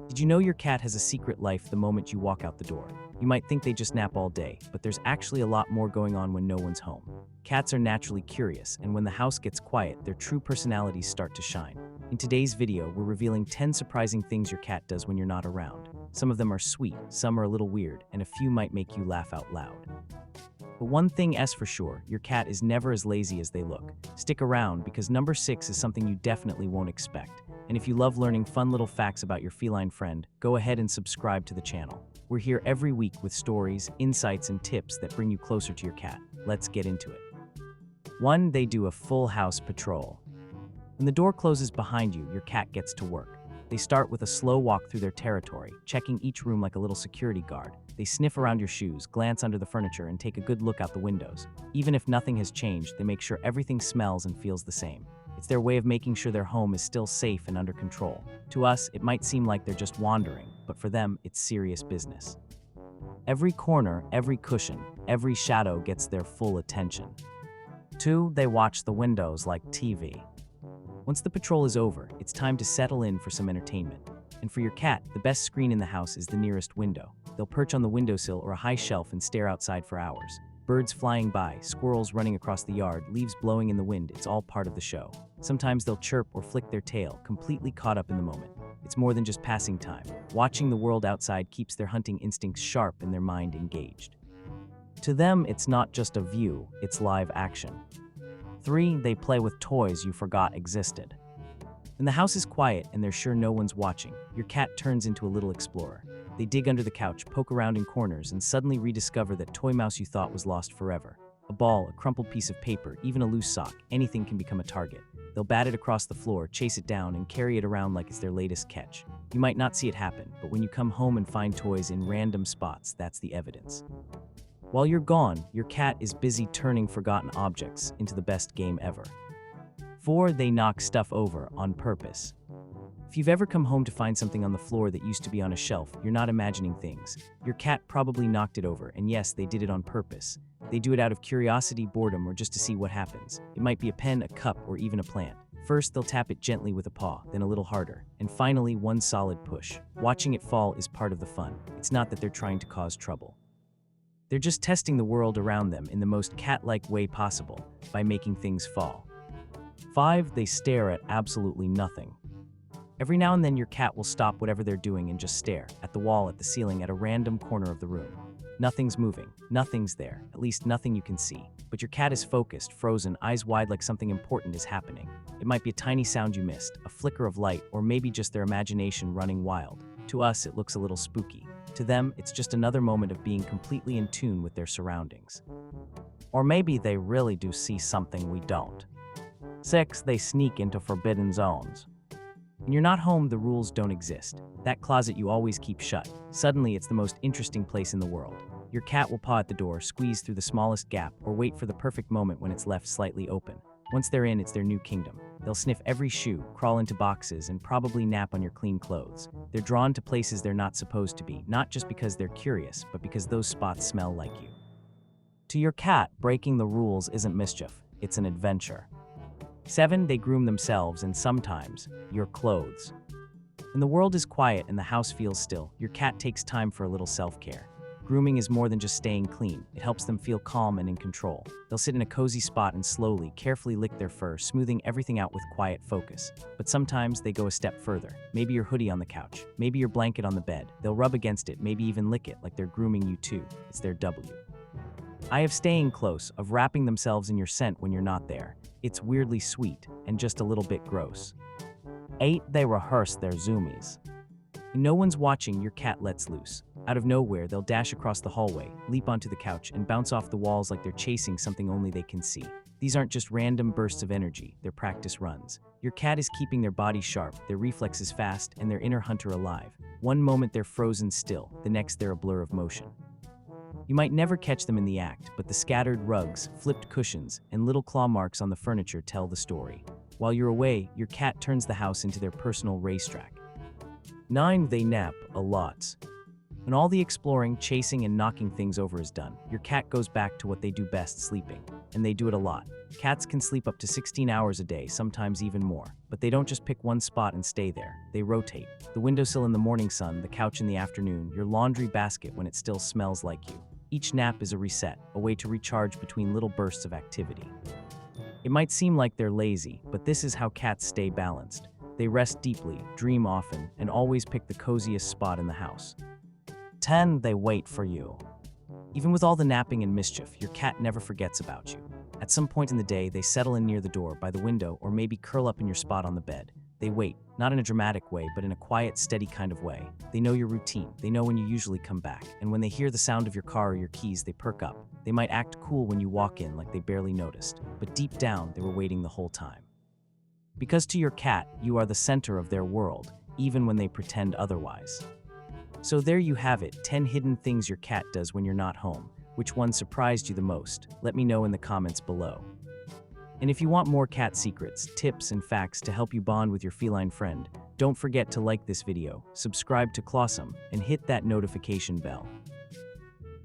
Did you know your cat has a secret life the moment you walk out the door? You might think they just nap all day, but there's actually a lot more going on when no one's home. Cats are naturally curious, and when the house gets quiet, their true personalities start to shine. In today's video, we're revealing 10 surprising things your cat does when you're not around. Some of them are sweet, some are a little weird, and a few might make you laugh out loud. But one thing is for sure, your cat is never as lazy as they look. Stick around because number 6 is something you definitely won't expect. And if you love learning fun little facts about your feline friend, go ahead and subscribe to the channel. We're here every week with stories, insights, and tips that bring you closer to your cat. Let's get into it. 1. They do a full house patrol. When the door closes behind you, your cat gets to work. They start with a slow walk through their territory, checking each room like a little security guard. They sniff around your shoes, glance under the furniture, and take a good look out the windows. Even if nothing has changed, they make sure everything smells and feels the same. It's their way of making sure their home is still safe and under control. To us, it might seem like they're just wandering, but for them, it's serious business. Every corner, every cushion, every shadow gets their full attention. 2. They watch the windows like TV. Once the patrol is over, it's time to settle in for some entertainment. And for your cat, the best screen in the house is the nearest window. They'll perch on the windowsill or a high shelf and stare outside for hours. Birds flying by, squirrels running across the yard, leaves blowing in the wind, it's all part of the show. Sometimes they'll chirp or flick their tail, completely caught up in the moment. It's more than just passing time. Watching the world outside keeps their hunting instincts sharp and their mind engaged. To them, it's not just a view, it's live action. 3. They play with toys you forgot existed. When the house is quiet and they're sure no one's watching, your cat turns into a little explorer. They dig under the couch, poke around in corners, and suddenly rediscover that toy mouse you thought was lost forever. A ball, a crumpled piece of paper, even a loose sock, anything can become a target. They'll bat it across the floor, chase it down, and carry it around like it's their latest catch. You might not see it happen, but when you come home and find toys in random spots, that's the evidence. While you're gone, your cat is busy turning forgotten objects into the best game ever. 4. They knock stuff over on purpose. If you've ever come home to find something on the floor that used to be on a shelf, you're not imagining things. Your cat probably knocked it over, and yes, they did it on purpose. They do it out of curiosity, boredom, or just to see what happens. It might be a pen, a cup, or even a plant. First, they'll tap it gently with a paw, then a little harder, and finally, one solid push. Watching it fall is part of the fun. It's not that they're trying to cause trouble. They're just testing the world around them in the most cat-like way possible, by making things fall. 5. They stare at absolutely nothing. Every now and then your cat will stop whatever they're doing and just stare, at the wall, at the ceiling, at a random corner of the room. Nothing's moving, nothing's there, at least nothing you can see. But your cat is focused, frozen, eyes wide like something important is happening. It might be a tiny sound you missed, a flicker of light, or maybe just their imagination running wild. To us, it looks a little spooky. To them, it's just another moment of being completely in tune with their surroundings. Or maybe they really do see something we don't. 6. They sneak into forbidden zones. When you're not home, the rules don't exist. That closet you always keep shut. Suddenly, it's the most interesting place in the world. Your cat will paw at the door, squeeze through the smallest gap, or wait for the perfect moment when it's left slightly open. Once they're in, it's their new kingdom. They'll sniff every shoe, crawl into boxes, and probably nap on your clean clothes. They're drawn to places they're not supposed to be, not just because they're curious, but because those spots smell like you. To your cat, breaking the rules isn't mischief, it's an adventure. 7. They groom themselves and sometimes, your clothes. When the world is quiet and the house feels still, your cat takes time for a little self-care. Grooming is more than just staying clean. It helps them feel calm and in control. They'll sit in a cozy spot and slowly, carefully lick their fur, smoothing everything out with quiet focus. But sometimes they go a step further. Maybe your hoodie on the couch, maybe your blanket on the bed. They'll rub against it, maybe even lick it like they're grooming you too. It's their W. I have staying close, of wrapping themselves in your scent when you're not there. It's weirdly sweet and just a little bit gross. 8. They rehearse their zoomies. When no one's watching, your cat lets loose. Out of nowhere, they'll dash across the hallway, leap onto the couch, and bounce off the walls like they're chasing something only they can see. These aren't just random bursts of energy, they're practice runs. Your cat is keeping their body sharp, their reflexes fast, and their inner hunter alive. One moment they're frozen still, the next they're a blur of motion. You might never catch them in the act, but the scattered rugs, flipped cushions, and little claw marks on the furniture tell the story. While you're away, your cat turns the house into their personal racetrack. 9. They nap a lot. When all the exploring, chasing, and knocking things over is done, your cat goes back to what they do best, sleeping. And they do it a lot. Cats can sleep up to 16 hours a day, sometimes even more. But they don't just pick one spot and stay there. They rotate. The windowsill in the morning sun, the couch in the afternoon, your laundry basket when it still smells like you. Each nap is a reset, a way to recharge between little bursts of activity. It might seem like they're lazy, but this is how cats stay balanced. They rest deeply, dream often, and always pick the coziest spot in the house. 10. They wait for you. Even with all the napping and mischief, your cat never forgets about you. At some point in the day, they settle in near the door, by the window, or maybe curl up in your spot on the bed. They wait, not in a dramatic way, but in a quiet, steady kind of way. They know your routine. They know when you usually come back. And when they hear the sound of your car or your keys, they perk up. They might act cool when you walk in, like they barely noticed. But deep down, they were waiting the whole time. Because to your cat, you are the center of their world, even when they pretend otherwise. So there you have it, 10 hidden things your cat does when you're not home. Which one surprised you the most? Let me know in the comments below. And if you want more cat secrets, tips, and facts to help you bond with your feline friend, don't forget to like this video, subscribe to Klawsome, and hit that notification bell.